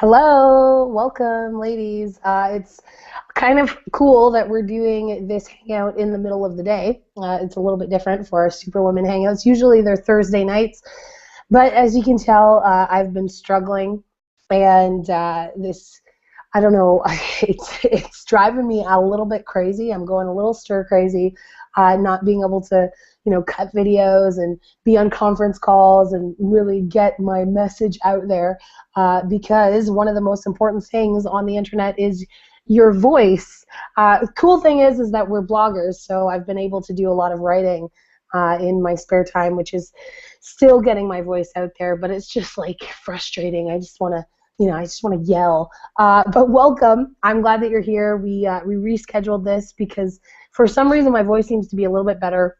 Hello, welcome, ladies. It's kind of cool that we're doing this hangout in the middle of the day. It's a little bit different for our Superwoman hangouts. Usually they're Thursday nights, but as you can tell, I've been struggling, and I don't know, it's driving me a little bit crazy. I'm going a little stir crazy, not being able to, cut videos and be on conference calls and really get my message out there, because one of the most important things on the internet is your voice. Cool thing is that we're bloggers, so I've been able to do a lot of writing in my spare time, which is still getting my voice out there, but it's just like frustrating. I just want to yell. But welcome. I'm glad that you're here. We rescheduled this because for some reason my voice seems to be a little bit better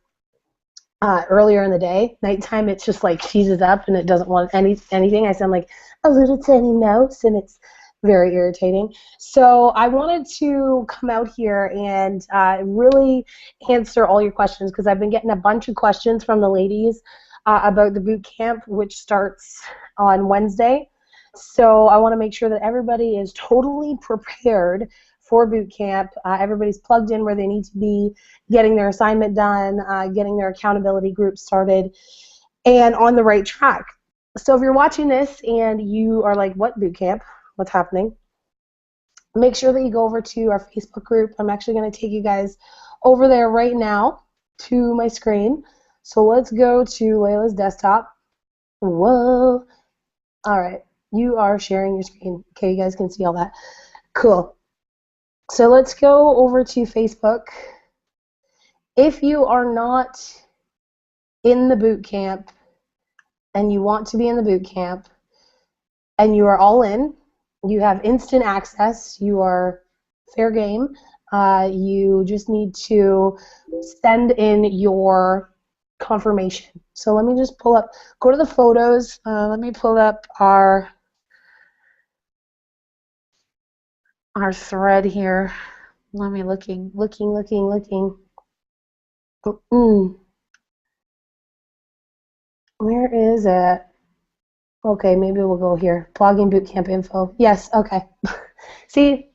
earlier in the day. Nighttime, it's just like seizes up and it doesn't want anything. I sound like a little tiny mouse, and it's very irritating. So I wanted to come out here and really answer all your questions, because I've been getting a bunch of questions from the ladies about the boot camp, which starts on Wednesday. So I want to make sure that everybody is totally prepared for boot camp. Everybody's plugged in where they need to be, getting their assignment done, getting their accountability group started, and on the right track. So if you're watching this and you are like, what boot camp? What's happening? Make sure that you go over to our Facebook group. I'm actually going to take you guys over there right now to my screen. So let's go to Layla's desktop. Whoa. All right. You are sharing your screen. Okay, you guys can see all that. Cool. So let's go over to Facebook. If you are not in the boot camp and you want to be in the boot camp and you are all in, you have instant access, you are fair game, you just need to send in your confirmation. So let me just go to the photos. Let me pull up our thread here. Let me looking. Where is it? Okay, maybe we'll go here. Blogging bootcamp info. Yes, okay. See,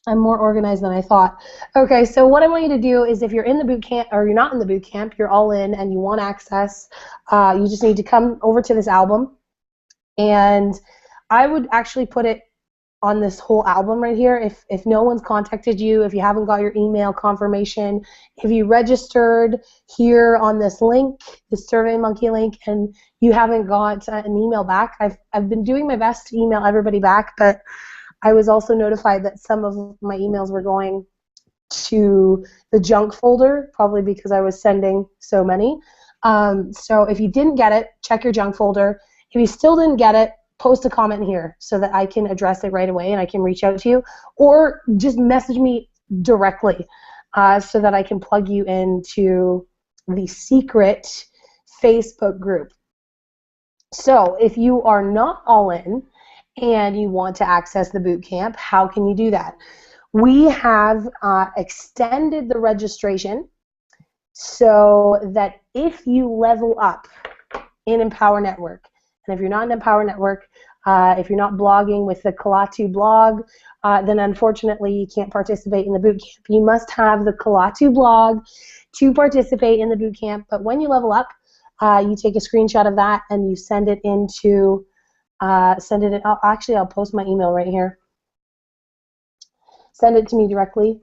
I'm more organized than I thought. Okay, so what I want you to do is, if you're in the boot camp or you're not in the boot camp, you're all in and you want access, you just need to come over to this album, and I would actually put it on this whole album right here. If no one's contacted you, if you haven't got your email confirmation, if you registered here on this link, the SurveyMonkey link, and you haven't got an email back, I've been doing my best to email everybody back, but I was also notified that some of my emails were going to the junk folder, probably because I was sending so many. So if you didn't get it, check your junk folder. If you still didn't get it, post a comment here so that I can address it right away and I can reach out to you, or just message me directly so that I can plug you into the secret Facebook group. So if you are not all in and you want to access the boot camp, how can you do that? We have extended the registration so that if you level up in Empower Network, and if you're not in Empower Network, if you're not blogging with the Kalatu blog, then unfortunately you can't participate in the boot camp. You must have the Kalatu blog to participate in the boot camp. But when you level up, you take a screenshot of that and you send it into, actually I'll post my email right here. Send it to me directly,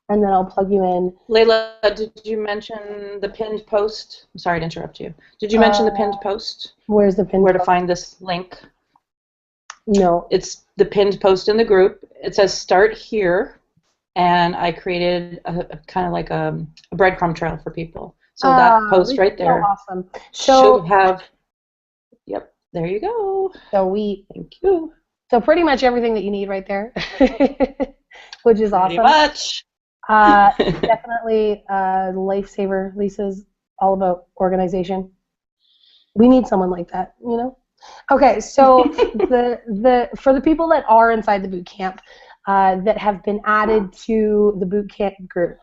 and then I'll plug you in. Layla, did you mention the pinned post? I'm sorry to interrupt you. Did you mention the pinned post? Where's the pinned post? Where to find this link? No. It's the pinned post in the group. It says start here, and I created a kind of like a breadcrumb trail for people. So that post right there awesome. should have, yep, there you go. Thank you. So pretty much everything that you need right there, which is awesome. Pretty much. Definitely lifesaver. Lisa's all about organization. We need someone like that, you know? Okay, so for the people that are inside the boot camp, that have been added to the boot camp group.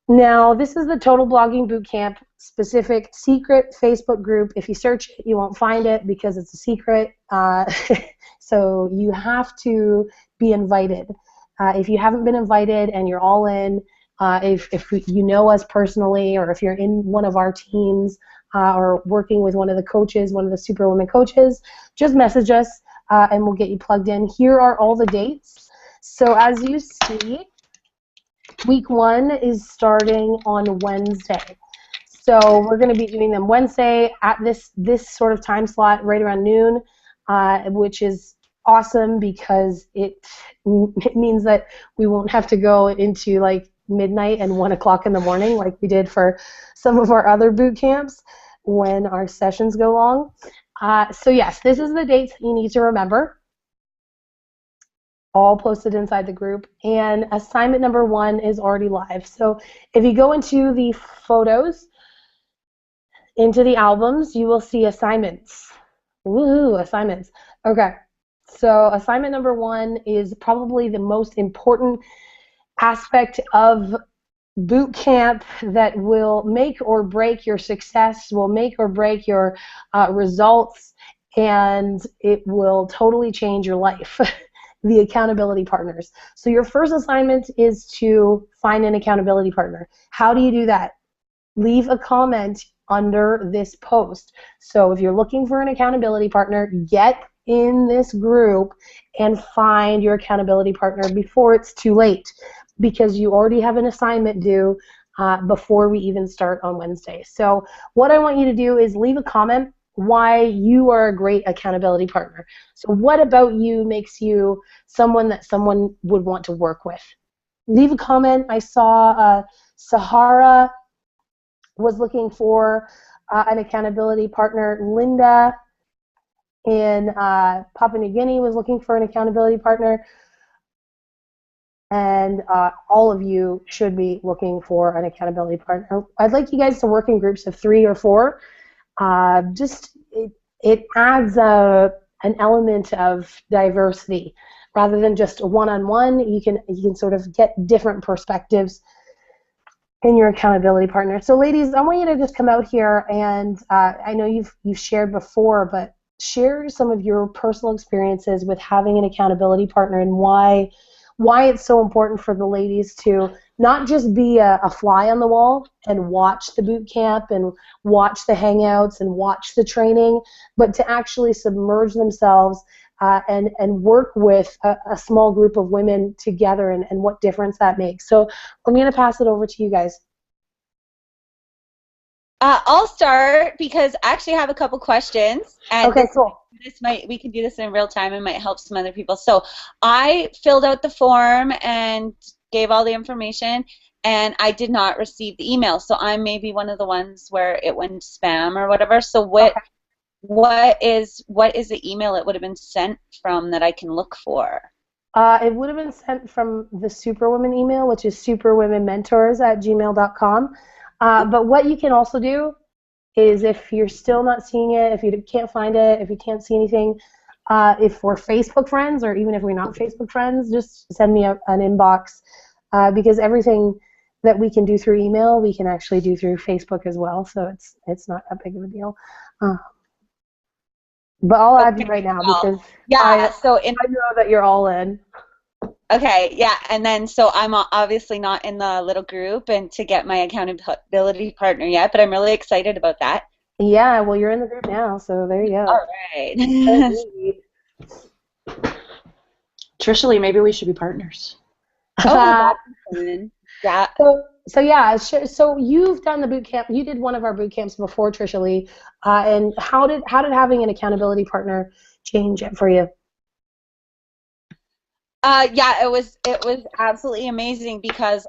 Now, this is the Total Blogging Bootcamp specific secret Facebook group. If you search it, you won't find it because it's a secret. So you have to be invited. If you haven't been invited and you're all in, if you know us personally, or if you're in one of our teams, or working with one of the coaches, one of the Superwoman coaches, just message us and we'll get you plugged in. Here are all the dates. So as you see, week 1 is starting on Wednesday. So we're going to be doing them Wednesday at this sort of time slot right around noon, which is awesome because it means that we won't have to go into like midnight and 1 o'clock in the morning like we did for some of our other boot camps when our sessions go long. So yes, this is the dates that you need to remember, all posted inside the group. And assignment number 1 is already live. So if you go into the photos, into the albums, you will see assignments. Woohoo, assignments. Okay, so assignment number 1 is probably the most important aspect of boot camp that will make or break your success, will make or break your results, and it will totally change your life. The accountability partners. So your first assignment is to find an accountability partner. How do you do that? Leave a comment under this post. So if you're looking for an accountability partner, get in this group and find your accountability partner before it's too late, because you already have an assignment due before we even start on Wednesday. So what I want you to do is leave a comment why you are a great accountability partner. So what about you makes you someone that someone would want to work with? Leave a comment. I saw Sahara was looking for an accountability partner. Linda in Papua New Guinea was looking for an accountability partner. And all of you should be looking for an accountability partner. I'd like you guys to work in groups of 3 or 4. It adds an element of diversity rather than just a one-on-one. You can sort of get different perspectives in your accountability partner. So ladies, I want you to just come out here and I know you've shared before, but share some of your personal experiences with having an accountability partner and why it's so important for the ladies to not just be a fly on the wall and watch the boot camp and watch the hangouts and watch the training, but to actually submerge themselves and work with a small group of women together and what difference that makes. So I'm going to pass it over to you guys. I'll start because I actually have a couple questions. And okay, cool. We can do this in real time and might help some other people. So I filled out the form and gave all the information, and I did not receive the email. So I may be one of the ones where it went spam or whatever. So what is the email it would have been sent from that I can look for? It would have been sent from the Superwoman email, which is superwomenmentors@gmail.com. But what you can also do is, if you're still not seeing it, if you can't find it, if you can't see anything, if we're Facebook friends, or even if we're not Facebook friends, just send me an inbox, because everything that we can do through email, we can actually do through Facebook as well, so it's not that big of a deal. But I'll add you right now because I know that you're all in. Okay, yeah, and then so I'm obviously not in the little group and to get my accountability partner yet, but I'm really excited about that. Yeah, well, you're in the group now, so there you go. All right. Trisha Lee, maybe we should be partners. Oh, that's yeah. So you've done the boot camp. You did one of our boot camps before, Trisha Lee, and how did having an accountability partner change it for you? Yeah, it was absolutely amazing because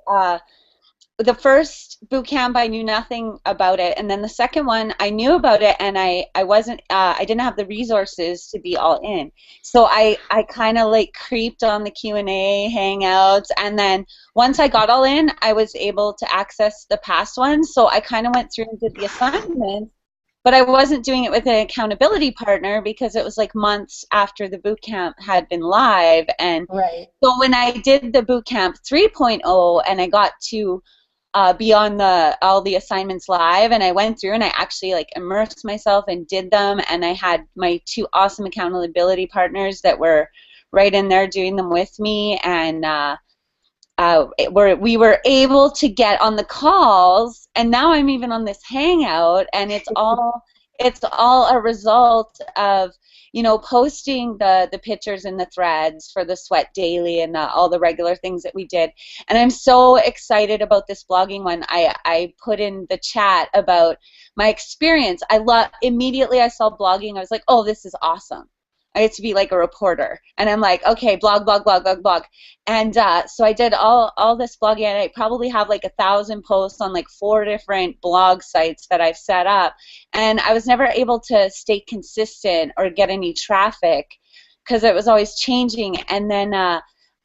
the first boot camp I knew nothing about it, and then the second one I knew about it, and I didn't have the resources to be all in, so I kind of like creeped on the Q&A hangouts, and then once I got all in, I was able to access the past ones, so I kind of went through and did the assignments. But I wasn't doing it with an accountability partner because it was like months after the boot camp had been live. And so when I did the boot camp 3.0 and I got to be on all the assignments live, and I went through and I actually like immersed myself and did them, and I had my 2 awesome accountability partners that were right in there doing them with me, and we were able to get on the calls, and now I'm even on this hangout, and it's all a result of, you know, posting the pictures in the threads for the Sweat Daily and all the regular things that we did. And I'm so excited about this blogging one. I put in the chat about my experience. Immediately I saw blogging, I was like, oh, this is awesome. I get to be like a reporter, and I'm like, okay, blog, and so I did all this blogging, and I probably have like 1,000 posts on like 4 different blog sites that I've set up, and I was never able to stay consistent or get any traffic because it was always changing. And then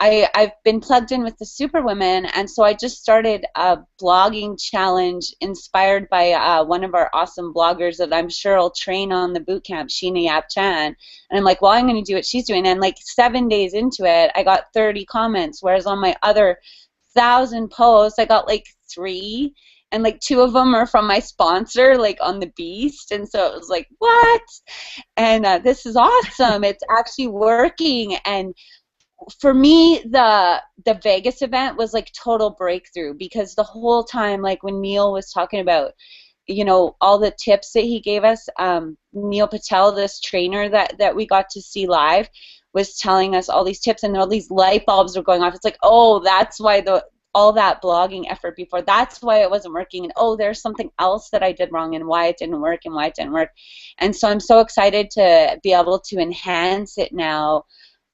I've been plugged in with the Superwomen, and so I just started a blogging challenge inspired by one of our awesome bloggers that I'm sure will train on the bootcamp, Sheena Yap-Chan. And I'm like, well, I'm going to do what she's doing. And like 7 days into it, I got 30 comments, whereas on my other 1,000 posts, I got like 3. And like 2 of them are from my sponsor, like on the Beast. And so it was like, what? And this is awesome. It's actually working. And for me, the Vegas event was like total breakthrough, because the whole time, like when Neil was talking about, you know, all the tips that he gave us, Neil Patel, this trainer that we got to see live, was telling us all these tips, and all these light bulbs were going off. It's like, oh, that's why all that blogging effort before, that's why it wasn't working, and oh, there's something else that I did wrong and why it didn't work and why it didn't work. And so I'm so excited to be able to enhance it now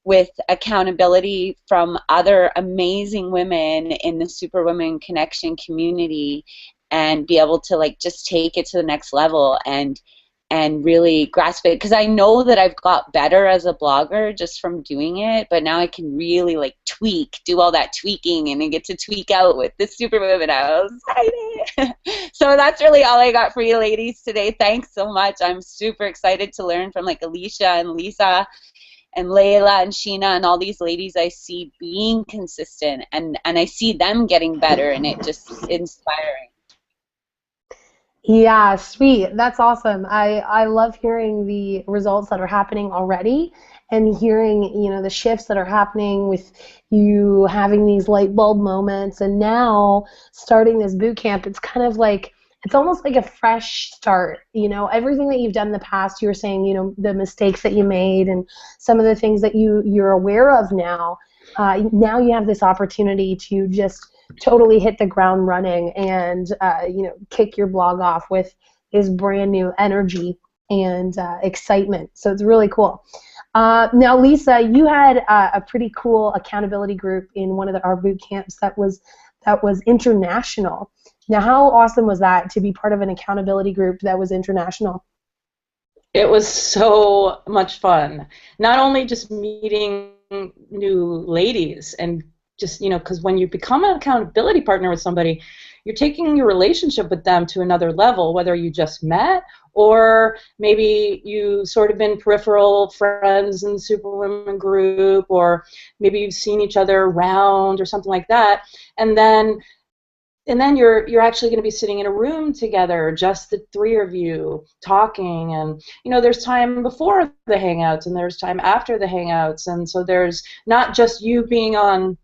with accountability from other amazing women in the Superwomen Connection community, and be able to like just take it to the next level and really grasp it, because I know that I've got better as a blogger just from doing it, but now I can really like do all that tweaking, and I get to tweak out with the Superwomen. I was excited. So that's really all I got for you ladies today. Thanks so much. I'm super excited to learn from like Alicia and Lisa and Layla and Sheena and all these ladies I see being consistent, and I see them getting better, and it just is inspiring. Yeah, sweet. That's awesome. I love hearing the results that are happening already, and hearing, you know, the shifts that are happening with you having these light bulb moments, and now starting this boot camp. It's kind of like, it's almost like a fresh start. You know, everything that you've done in the past, you were saying, you know, the mistakes that you made and some of the things that you're aware of now. Now you have this opportunity to just totally hit the ground running and you know, kick your blog off with this brand new energy and excitement. So it's really cool. Now, Lisa, you had a pretty cool accountability group in one of our boot camps that was international. Now, how awesome was that to be part of an accountability group that was international? It was so much fun. Not only just meeting new ladies, and just, you know, because when you become an accountability partner with somebody, you're taking your relationship with them to another level, whether you just met or maybe you sort of been peripheral friends in the Superwomen group, or maybe you've seen each other around or something like that, and then you're actually going to be sitting in a room together, just the 3 of you talking. And you know, there's time before the hangouts and there's time after the hangouts, and so there's not just you being on,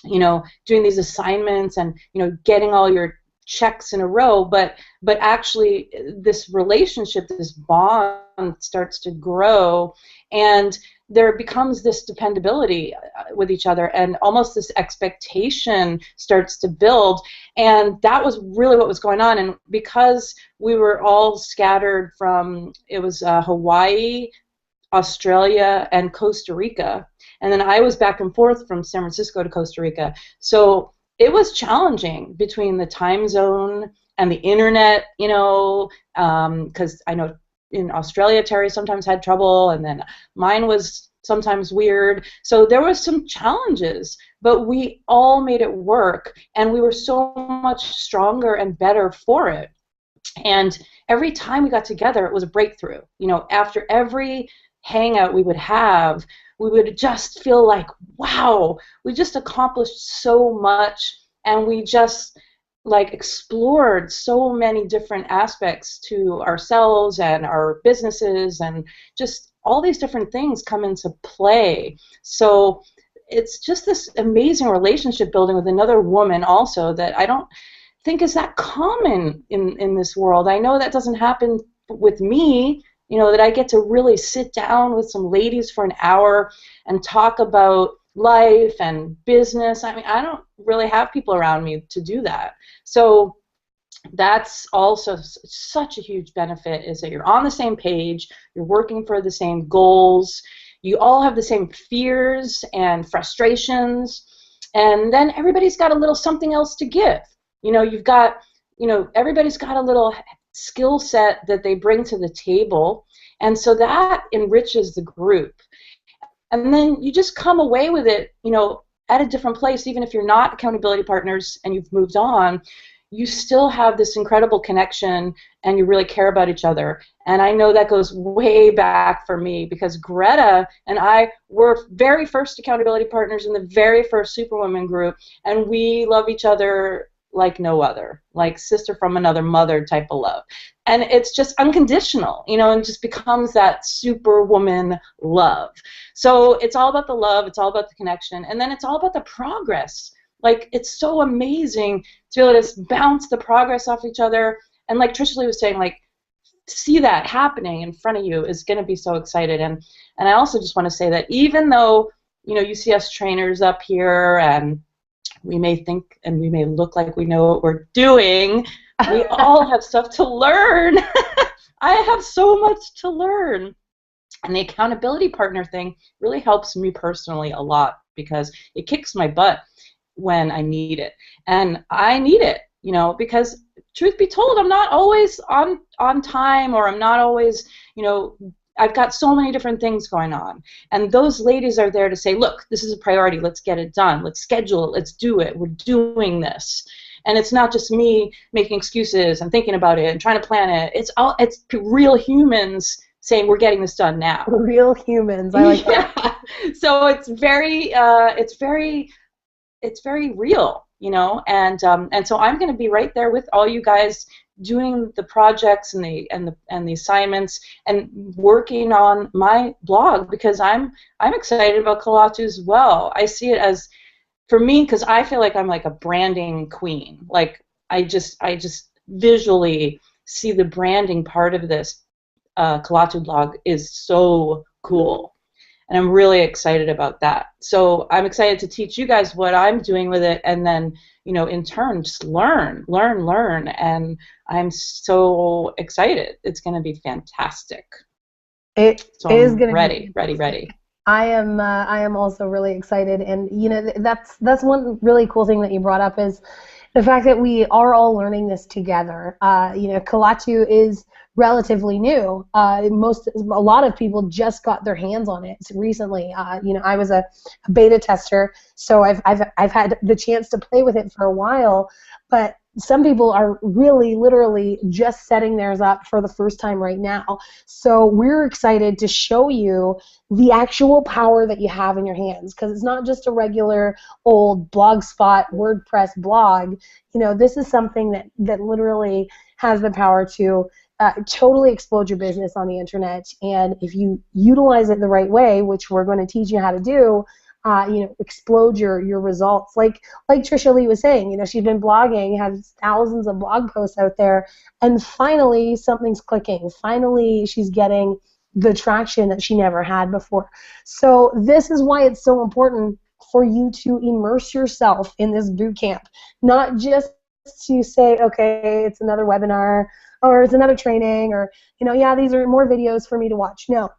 you know, doing these assignments and, you know, getting all your checks in a row, but actually this relationship, this bond starts to grow, and there becomes this dependability with each other, and almost this expectation starts to build. And that was really what was going on. And because we were all scattered from, it was Hawaii, Australia, and Costa Rica, and then I was back and forth from San Francisco to Costa Rica, so it was challenging between the time zone and the internet, you know, because I know in Australia Terry sometimes had trouble, and then mine was sometimes weird. So there was some challenges, but we all made it work, and we were so much stronger and better for it. And every time we got together, it was a breakthrough. You know, after every hangout we would have, we would just feel like, wow, we just accomplished so much, and we just like explored so many different aspects to ourselves and our businesses, and just all these different things come into play. So it's just this amazing relationship building with another woman also that I don't think is that common in this world. I know that doesn't happen with me, you know, that I get to really sit down with some ladies for an hour and talk about life and business. I mean, I don't really have people around me to do that. So that's also such a huge benefit, is that you're on the same page, you're working for the same goals, you all have the same fears and frustrations, and then everybody's got a little something else to give. You know, you've got, you know, everybody's got a little skill set that they bring to the table, and so that enriches the group. And then you just come away with it, you know, at a different place. Even if you're not accountability partners and you've moved on, you still have this incredible connection and you really care about each other. And I know that goes way back for me, because Greta and I were very first accountability partners in the very first Superwoman group, and we love each other like no other, like sister from another mother type of love. And it's just unconditional, you know, and just becomes that Superwoman love. So it's all about the love, it's all about the connection, and then it's all about the progress. Like, it's so amazing to be able to bounce the progress off each other, and like Trisha Lee was saying, like, see that happening in front of you is going to be so excited. And I also just want to say that even though, you know, you see us trainers up here and we may think and we may look like we know what we're doing, we all have stuff to learn. I have so much to learn. And the accountability partner thing really helps me personally a lot, because it kicks my butt when I need it. And I need it, you know, because truth be told, I'm not always on time, or I'm not always, you know, I've got so many different things going on. And those ladies are there to say, look, this is a priority, let's get it done, let's schedule it, let's do it, we're doing this. And it's not just me making excuses and thinking about it and trying to plan it. It's real humans saying, we're getting this done now. Real humans, I like that. So it's very real, you know, and so I'm going to be right there with all you guys, doing the projects and the assignments and working on my blog, because I'm excited about Kalatu as well. I see it as, for me, because I feel like I'm like a branding queen. Like, I just visually see the branding part of this Kalatu blog is so cool. And I'm really excited about that. So I'm excited to teach you guys what I'm doing with it, and then, you know, in turn, just learn. And I'm so excited. It's going to be fantastic. It so is I'm going to be ready. I am also really excited, and you know, that's one really cool thing that you brought up, is the fact that we are all learning this together. You know, Kalatu is relatively new. A lot of people just got their hands on it recently. You know, I was a beta tester, so I've had the chance to play with it for a while, but some people are really literally just setting theirs up for the first time right now. So we're excited to show you the actual power that you have in your hands, because it's not just a regular old Blogspot WordPress blog. You know, this is something that literally has the power to totally explode your business on the internet. And if you utilize it the right way, which we're going to teach you how to do, you know, explode your results. Like Trisha Lee was saying, you know, she's been blogging, has thousands of blog posts out there, and finally something's clicking. Finally, she's getting the traction that she never had before. So this is why it's so important for you to immerse yourself in this boot camp, not just to say, okay, it's another webinar, or it's another training, or, you know, yeah, these are more videos for me to watch. No.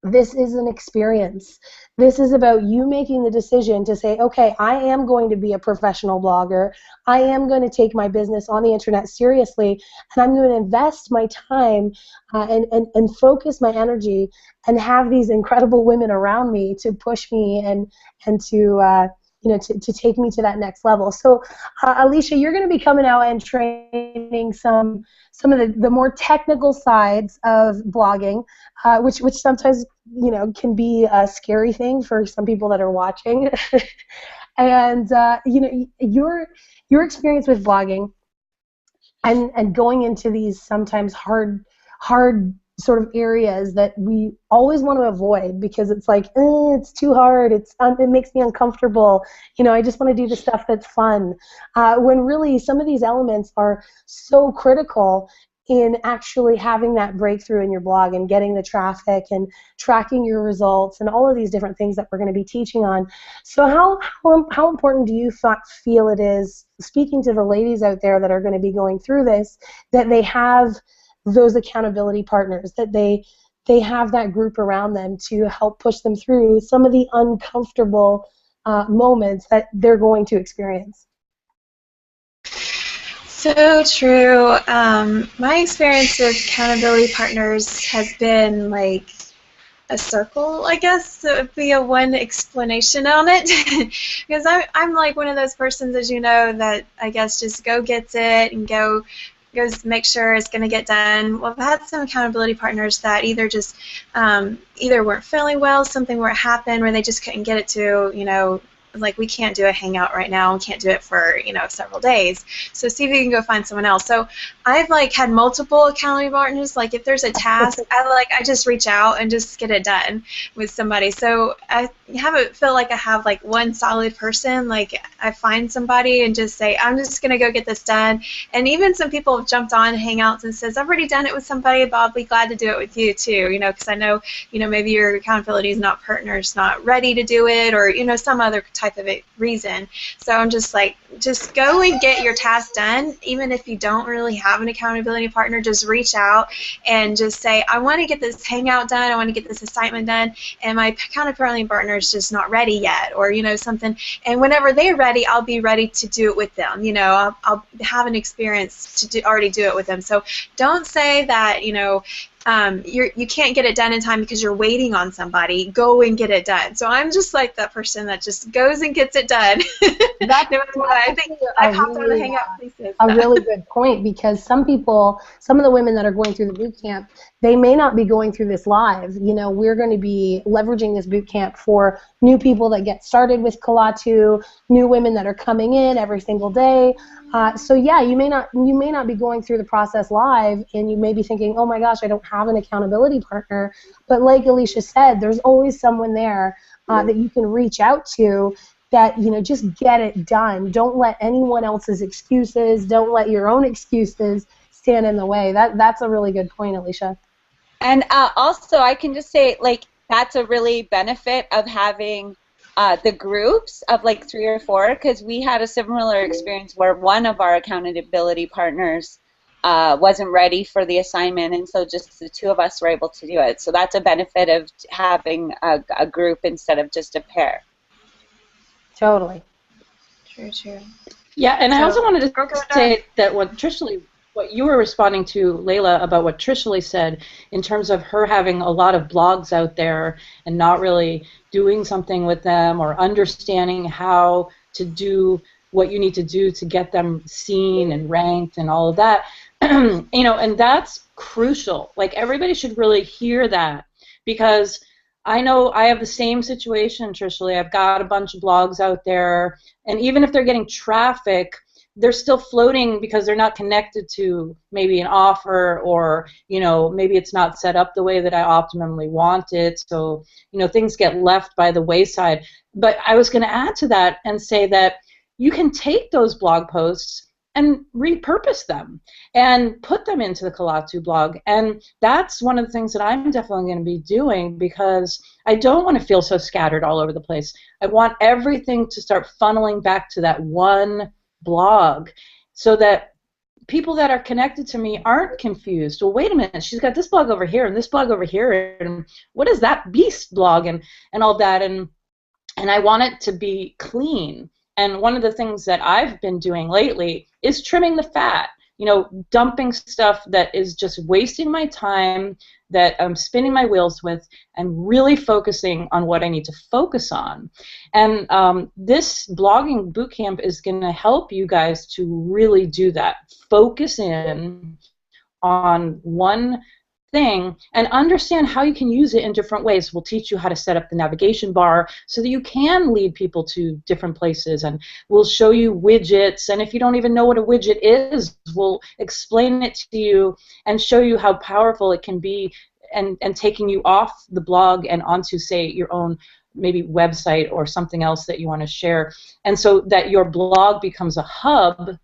This is an experience. This is about you making the decision to say, okay, I am going to be a professional blogger. I am going to take my business on the internet seriously, and I'm going to invest my time and focus my energy and have these incredible women around me to push me and to you know, to take me to that next level. So, Alicia, you're going to be coming out and training some of the more technical sides of blogging, which sometimes, you know, can be a scary thing for some people that are watching. And you know, your experience with blogging and going into these sometimes hard sort of areas that we always want to avoid because it's like, it's too hard, it makes me uncomfortable, you know, I just want to do the stuff that's fun, when really some of these elements are so critical in actually having that breakthrough in your blog and getting the traffic and tracking your results and all of these different things that we're going to be teaching on. So how important do you feel it is, speaking to the ladies out there that are going to be going through this, that they have those accountability partners, that they have that group around them to help push them through some of the uncomfortable moments that they're going to experience? So true. My experience with accountability partners has been like a circle, I guess. That would be a one explanation on it. Because I'm like one of those persons, as you know, that I guess just go gets it and goes make sure it's going to get done. Well, I've had some accountability partners that either just either weren't feeling well, something where it happened where they just couldn't get it to, you know, like, we can't do a hangout right now, we can't do it for, you know, several days, so see if you can go find someone else. So I've like had multiple accountability partners. Like if there's a task, I just reach out and just get it done with somebody. So I haven't feel like I have like one solid person. Like I find somebody and just say, I'm just gonna go get this done. And even some people have jumped on hangouts and says, I've already done it with somebody, but I'll be glad to do it with you too, you know, because I know, you know, maybe your accountability is not partner's not ready to do it, or, you know, some other type of reason. So I'm just like, just go and get your task done. Even if you don't really have an accountability partner, just reach out and just say, I want to get this hangout done, I want to get this assignment done, and my accountability partner is just not ready yet, or, you know, something. And whenever they're ready, I'll be ready to do it with them. You know, I'll have an experience to already do it with them. So don't say that, you know, you can't get it done in time because you're waiting on somebody. Go and get it done. So I'm just like that person that just goes and gets it done. That's I think I've hopped on the hangout places. A really good point, because some people, some of the women that are going through the boot camp, they may not be going through this live. You know, we're going to be leveraging this boot camp for new people that get started with Kalatu, new women that are coming in every single day. So yeah, you may not be going through the process live, and you may be thinking, oh my gosh, I don't have an accountability partner. But like Alicia said, there's always someone there that you can reach out to, that, you know, just get it done. Don't let anyone else's excuses, don't let your own excuses stand in the way. That's a really good point, Alicia. And also, I can just say, like, that's a really benefit of having the groups of like 3 or 4, because we had a similar experience where one of our accountability partners wasn't ready for the assignment, and so just the 2 of us were able to do it. So that's a benefit of having a group instead of just a pair. Totally. True. Yeah, and I also wanted to say that what you were responding to, Layla, about what Trishali said in terms of her having a lot of blogs out there and not really doing something with them or understanding how to do what you need to do to get them seen and ranked and all of that. You know, and that's crucial. Like, everybody should really hear that, because I know I have the same situation, Trishali. I've got a bunch of blogs out there, and even if they're getting traffic, they're still floating because they're not connected to maybe an offer, or, you know, maybe it's not set up the way that I optimally want it. So, you know, things get left by the wayside. But I was going to add to that and say that you can take those blog posts and repurpose them and put them into the Kalatu blog. And that's one of the things that I'm definitely going to be doing, because I don't want to feel so scattered all over the place. I want everything to start funneling back to that one blog, so that people that are connected to me aren't confused. Well, wait a minute, she's got this blog over here and this blog over here, and what is that beast blog and all that, and I want it to be clean. And one of the things that I've been doing lately is trimming the fat, you know, dumping stuff that is just wasting my time, that I'm spinning my wheels with, and really focusing on what I need to focus on. And this blogging bootcamp is going to help you guys to really do that. Focus in on one thing and understand how you can use it in different ways. We'll teach you how to set up the navigation bar so that you can lead people to different places, and we'll show you widgets, and if you don't even know what a widget is, we'll explain it to you and show you how powerful it can be, and taking you off the blog and onto, say, your own maybe website or something else that you want to share, and so that your blog becomes a hub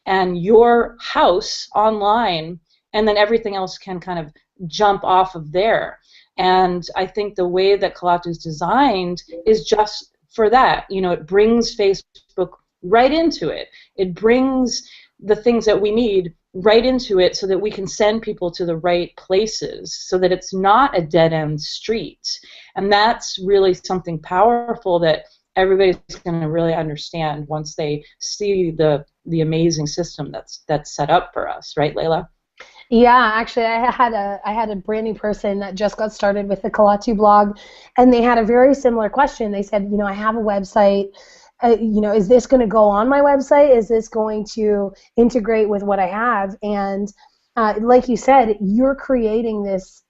and your house online, and then everything else can kind of jump off of there. And I think the way that Kalatu is designed is just for that. You know, it brings Facebook right into it. It brings the things that we need right into it so that we can send people to the right places, so that it's not a dead-end street. And that's really something powerful that everybody's going to really understand once they see the amazing system that's set up for us, right, Layla? Yeah, actually, I had a brand new person that just got started with the Kalatu blog, and they had a very similar question. They said, you know, I have a website. You know, is this going to go on my website? Is this going to integrate with what I have? And like you said, you're creating this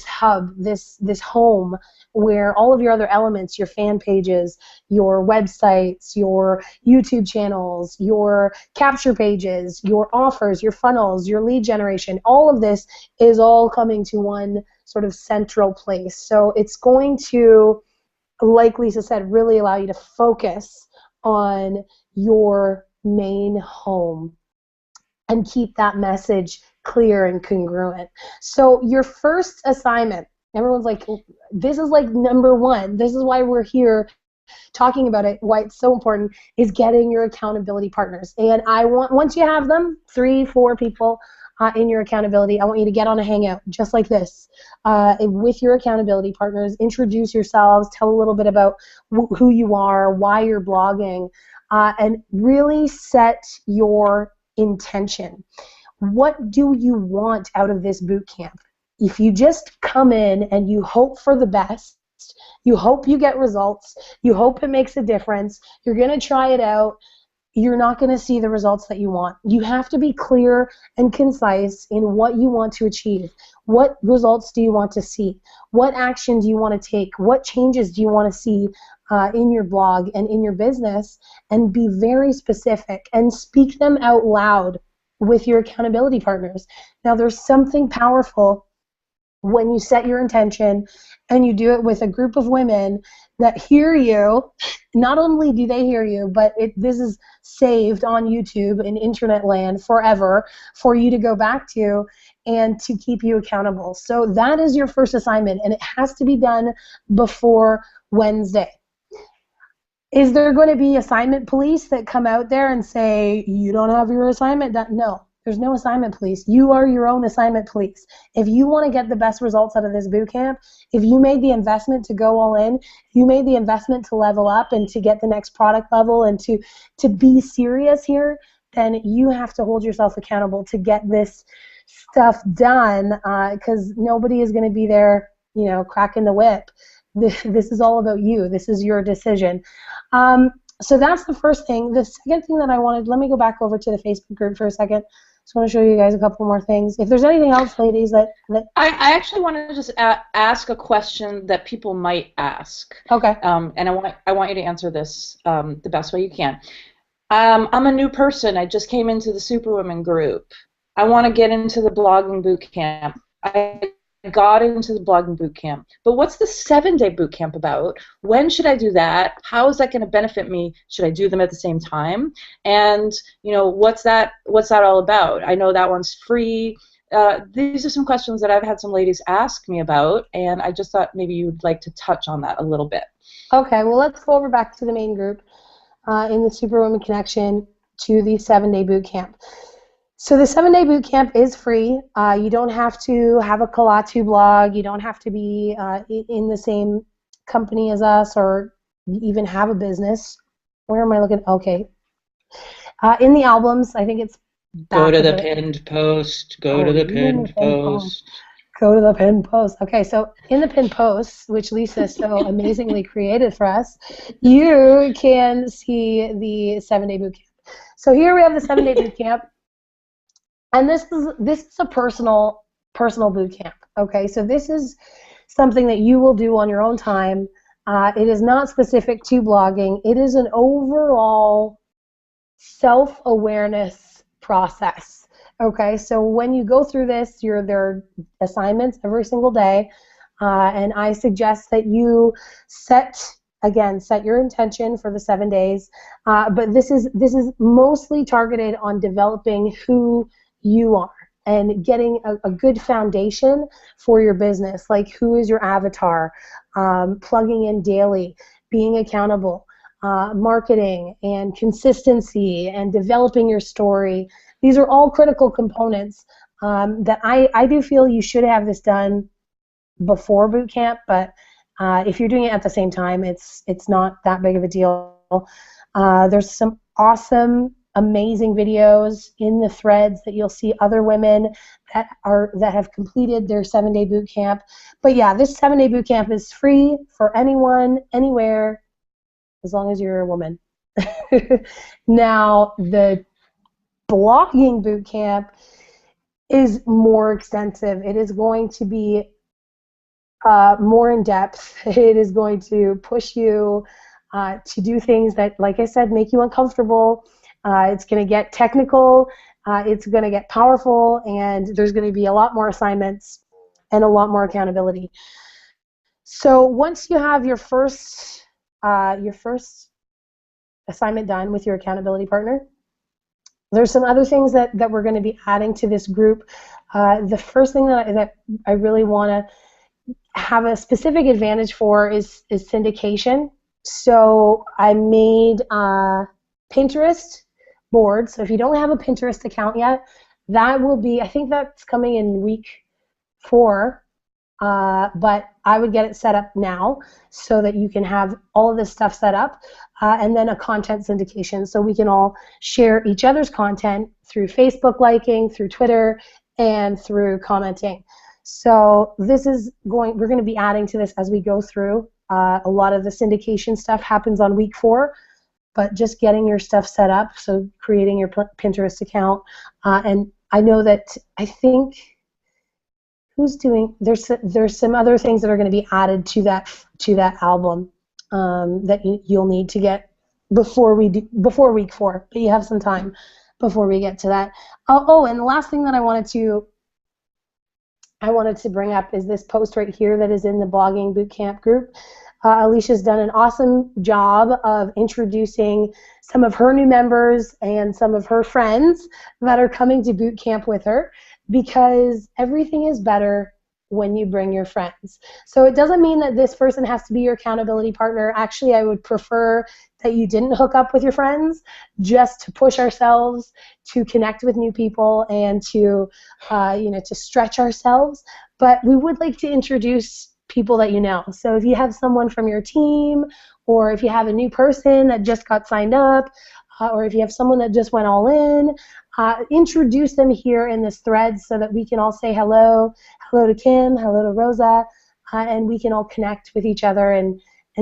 hub, this home where all of your other elements, your fan pages, your websites, your YouTube channels, your capture pages, your offers, your funnels, your lead generation, all of this is all coming to one sort of central place. So it's going to, like Lisa said, really allow you to focus on your main home and keep that message clear and congruent. So your first assignment, everyone's like, this is like number one. This is why we're here talking about it, why it's so important, is getting your accountability partners. And once you have them, 3-4 people in your accountability, I want you to get on a hangout just like this with your accountability partners. Introduce yourselves, tell a little bit about who you are, why you're blogging, and really set your intention. What do you want out of this boot camp? If you just come in and you hope for the best, you hope you get results, you hope it makes a difference, you're going to try it out, you're not going to see the results that you want. You have to be clear and concise in what you want to achieve. What results do you want to see? What action do you want to take? What changes do you want to see in your blog and in your business? And be very specific and speak them out loud with your accountability partners. Now, there's something powerful when you set your intention and you do it with a group of women that hear you. Not only do they hear you, but this is saved on YouTube in internet land forever for you to go back to and to keep you accountable. So that is your first assignment, and it has to be done before Wednesday. Is there going to be assignment police that come out there and say, you don't have your assignment done? No. There's no assignment police. You are your own assignment police. If you want to get the best results out of this boot camp, if you made the investment to go all in, if you made the investment to level up and to get the next product level and to be serious here, then you have to hold yourself accountable to get this stuff done, because nobody is going to be there, you know, cracking the whip. This is all about you. This is your decision. So that's the first thing. The second thing that I wanted, let me go back over to the Facebook group for a second. Just want to show you guys a couple more things. If there's anything else, ladies, that I actually want to just ask a question that people might ask. Okay. And I want you to answer this the best way you can. I'm a new person. I just came into the Superwomen group. I want to get into the blogging boot camp. I got into the blogging boot camp, but what's the 7-day boot camp about? When should I do that? How is that going to benefit me? Should I do them at the same time? And you know, what's that all about? I know that one's free. These are some questions that I've had some ladies ask me about, and I just thought maybe you'd like to touch on that a little bit. Okay, well, let's go over back to the main group in the Superwoman Connection to the 7-day boot camp. So the 7-day boot camp is free. You don't have to have a Kalatu blog. You don't have to be in the same company as us or even have a business. Where am I looking? Okay. In the albums, I think it's Go to the pinned post. Go to the pinned post. Go to the pinned post. Okay, so in the pinned post, which Lisa so amazingly created for us, you can see the 7-day boot camp. So here we have the 7-day boot camp. And this is a personal personal boot camp. Okay, so this is something that you will do on your own time. It is not specific to blogging. It is an overall self-awareness process. Okay, so when you go through this, there are assignments every single day, and I suggest that you set your intention for the 7 days. But this is mostly targeted on developing who you are and getting a good foundation for your business, like who is your avatar, plugging in daily, being accountable, marketing and consistency and developing your story. These are all critical components that I do feel you should have this done before boot camp, but if you're doing it at the same time, it's not that big of a deal. There's some awesome, amazing videos in the threads that you'll see other women that have completed their 7-day boot camp. But yeah, this 7-day boot camp is free for anyone, anywhere, as long as you're a woman. Now, the blogging boot camp is more extensive. It is going to be more in depth. It is going to push you to do things that, like I said, make you uncomfortable. It's going to get technical. It's going to get powerful, and there's going to be a lot more assignments and a lot more accountability. So once you have your first assignment done with your accountability partner, there's some other things that we're going to be adding to this group. The first thing that I really want to have a specific advantage for is syndication. So I made Pinterest boards. So if you don't have a Pinterest account yet, that will be, I think that's coming in week 4. But I would get it set up now so that you can have all of this stuff set up, and then a content syndication so we can all share each other's content through Facebook liking, through Twitter, and through commenting. So we're going to be adding to this as we go through. A lot of the syndication stuff happens on week 4, but just getting your stuff set up, so creating your Pinterest account. And I know that there's some other things that are going to be added to that album that you'll need to get before week 4, but you have some time before we get to that. Oh, and the last thing that I wanted to bring up is this post right here that is in the blogging bootcamp group. Alicia's done an awesome job of introducing some of her new members and some of her friends that are coming to boot camp with her, because everything is better when you bring your friends. So it doesn't mean that this person has to be your accountability partner. Actually, I would prefer that you didn't hook up with your friends, just to push ourselves, to connect with new people, and to stretch ourselves. But we would like to introduce people that you know. So if you have someone from your team, or if you have a new person that just got signed up, or if you have someone that just went all in, introduce them here in this thread so that we can all say hello to Kim, hello to Rosa, and we can all connect with each other and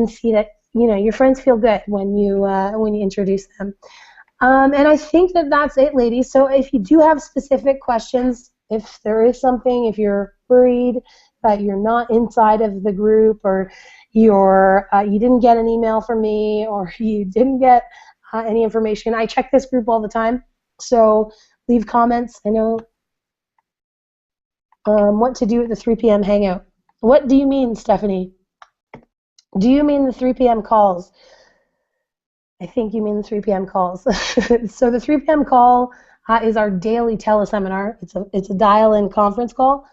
see that your friends feel good when you introduce them. And I think that that's it, ladies. So if you do have specific questions, if there is something, if you're worried that you're not inside of the group, or you didn't get an email from me, or you didn't get any information, I check this group all the time. So leave comments. I know what to do at the 3 p.m. hangout. What do you mean, Stephanie? Do you mean the 3 p.m. calls? I think you mean the 3 p.m. calls. So the 3 p.m. call is our daily teleseminar. It's a dial-in conference call,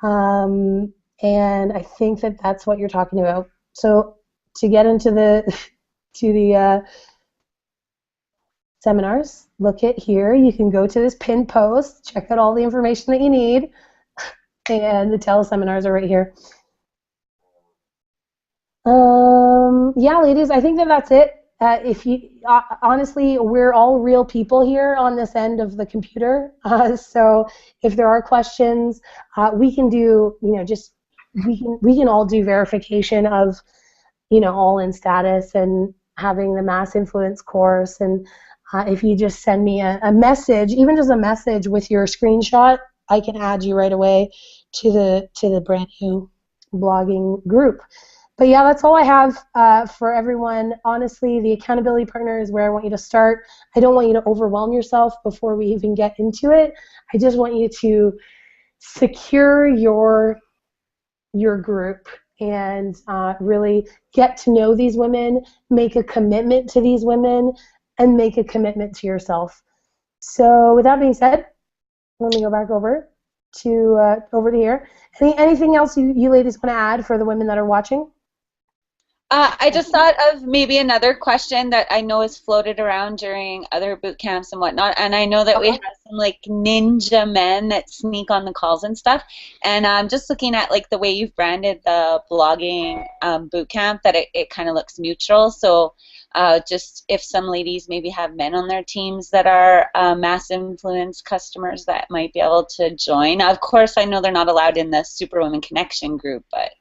and I think that's what you're talking about. So to get into the seminars, look at here. You can go to this pinned post, check out all the information that you need, and the teleseminars are right here. Yeah, ladies, I think that's it. If you honestly, we're all real people here on this end of the computer. So if there are questions, we can do, we can all do verification of, all in status and having the mass influence course. And if you just send me a message, even just a message with your screenshot I can add you right away to the brand new blogging group. But yeah, that's all I have for everyone. Honestly, the accountability partner is where I want you to start. I don't want you to overwhelm yourself before we even get into it. I just want you to secure your group and really get to know these women, make a commitment to these women, and make a commitment to yourself. So with that being said, let me go back over to here. Anything else you ladies want to add for the women that are watching? I just thought of maybe another question that I know is floated around during other boot camps and whatnot, and I know that we have some like ninja men that sneak on the calls and stuff, and I'm just looking at like the way you've branded the blogging boot camp, that it kind of looks neutral. So just if some ladies maybe have men on their teams that are mass influence customers that might be able to join. Of course, I know they're not allowed in the Superwoman Connection group, but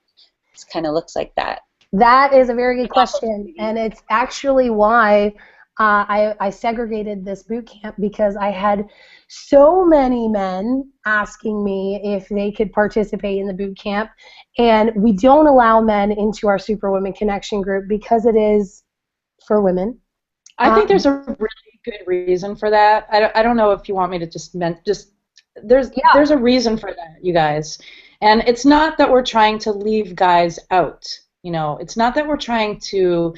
it kind of looks like that. That is a very good question, and it's actually why I segregated this boot camp, because I had so many men asking me if they could participate in the boot camp, and we don't allow men into our Superwomen Connection group because it is for women. I think there's a really good reason for that. I don't know if you want me to there's a reason for that, you guys, and it's not that we're trying to leave guys out. You know, it's not that we're trying to,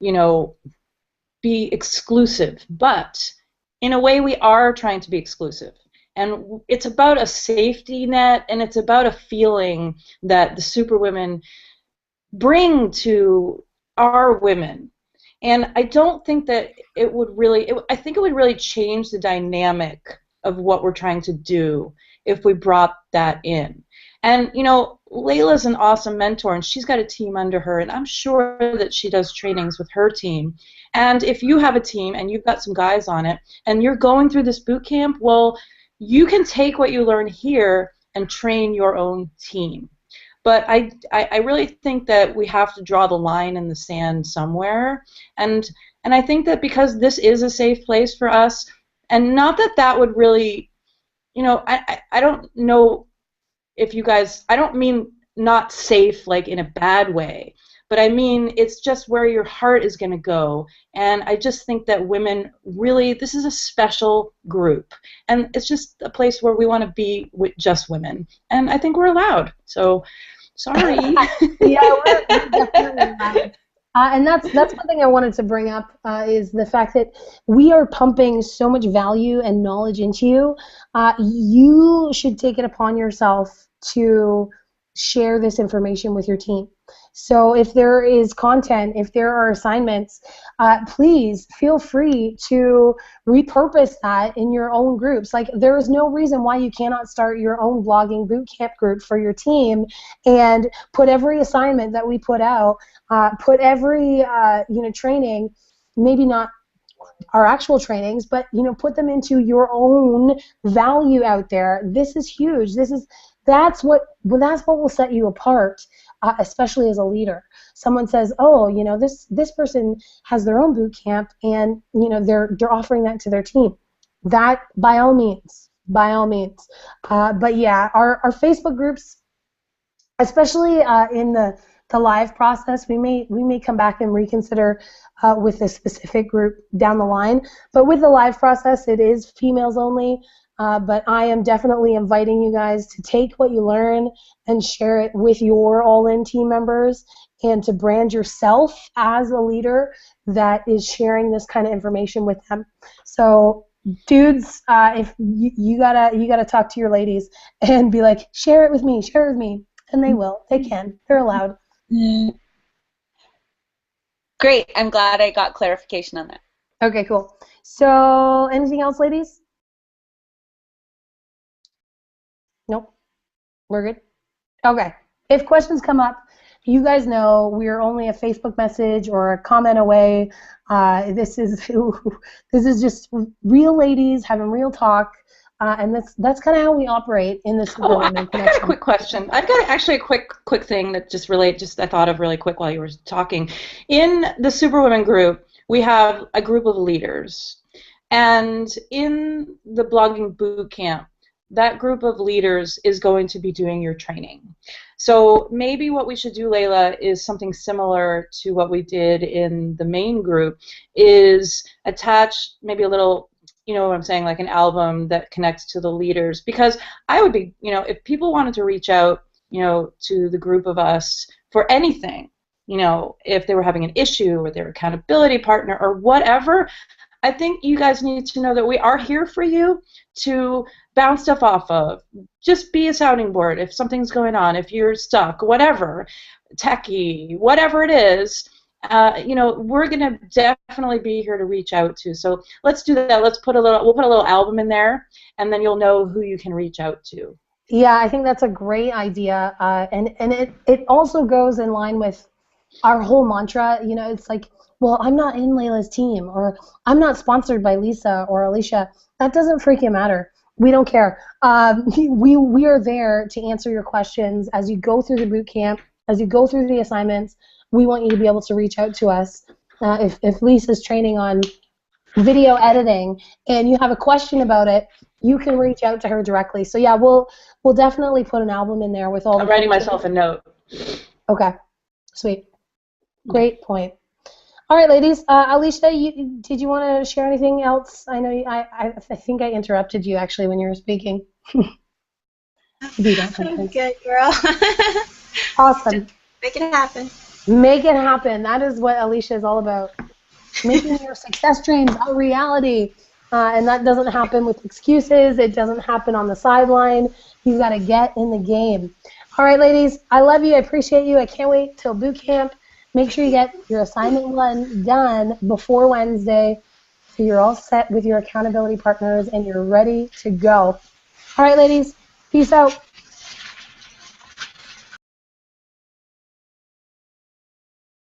you know, be exclusive, but in a way we are trying to be exclusive. And it's about a safety net, and it's about a feeling that the Superwomen bring to our women. And I don't think that it would really, I think it would really change the dynamic of what we're trying to do if we brought that in. And, you know, Layla's an awesome mentor, and she's got a team under her, and I'm sure that she does trainings with her team. And if you have a team and you've got some guys on it, and you're going through this boot camp, well, you can take what you learn here and train your own team. But I really think that we have to draw the line in the sand somewhere. And I think that because this is a safe place for us, and not that that would really, you know, I don't know if you guys, I don't mean not safe like in a bad way, but I mean it's just where your heart is going to go. And I just think that women really, this is a special group, and it's just a place where we want to be with just women, and I think we're allowed. So sorry. Yeah, we're definitely allowed. And that's one thing I wanted to bring up is the fact that we are pumping so much value and knowledge into you. You should take it upon yourself to share this information with your team. So if there is content, if there are assignments, please feel free to repurpose that in your own groups. Like, there is no reason why you cannot start your own blogging bootcamp group for your team and put every assignment that we put out, put every training, maybe not our actual trainings, but put them into your own value out there. This is huge. That's what will set you apart, especially as a leader. Someone says, "Oh, this person has their own boot camp, and they're offering that to their team." That by all means. But yeah, our Facebook groups, especially in the live process, we may come back and reconsider with a specific group down the line. But with the live process, it is females only. But I am definitely inviting you guys to take what you learn and share it with your all-in team members, and to brand yourself as a leader that is sharing this kind of information with them. So, dudes, if you gotta talk to your ladies and be like, share it with me, and they will. They can. They're allowed. Great. I'm glad I got clarification on that. Okay, cool. So, anything else, ladies? Nope. We're good? Okay. If questions come up, you guys know we're only a Facebook message or a comment away. This is just real ladies having real talk, and that's kind of how we operate in this. I got a quick question. I've got actually a quick thing that I thought of really quick while you were talking. In the Superwomen group, we have a group of leaders, and in the blogging boot camp, that group of leaders is going to be doing your training. So maybe what we should do, Layla, is something similar to what we did in the main group, is attach maybe a little, you know what I'm saying, like an album that connects to the leaders. Because I would be, you know, if people wanted to reach out, you know, to the group of us for anything, you know, if they were having an issue or their accountability partner or whatever, I think you guys need to know that we are here for you to bounce stuff off of. Just be a sounding board if something's going on, if you're stuck, whatever, techie, whatever it is. You know, we're gonna definitely be here to reach out to. So let's do that. We'll put a little album in there, and then you'll know who you can reach out to. Yeah, I think that's a great idea, and it also goes in line with our whole mantra. You know, it's like, well, I'm not in Layla's team, or I'm not sponsored by Lisa or Alicia. That doesn't freaking matter. We don't care. We are there to answer your questions as you go through the boot camp, as you go through the assignments. We want you to be able to reach out to us. If Lisa's training on video editing and you have a question about it, you can reach out to her directly. So yeah, we'll definitely put an album in there with all. I'm writing myself a note. Okay, sweet, great point. All right, ladies. Alicia, did you want to share anything else? I know I think I interrupted you actually when you were speaking. I'm good, girl. Awesome. Just make it happen. Make it happen. That is what Alicia is all about. Making your success dreams a reality. And that doesn't happen with excuses. It doesn't happen on the sideline. You've got to get in the game. All right, ladies. I love you. I appreciate you. I can't wait till boot camp. Make sure you get your assignment 1 done before Wednesday so you're all set with your accountability partners and you're ready to go. All right, ladies. Peace out.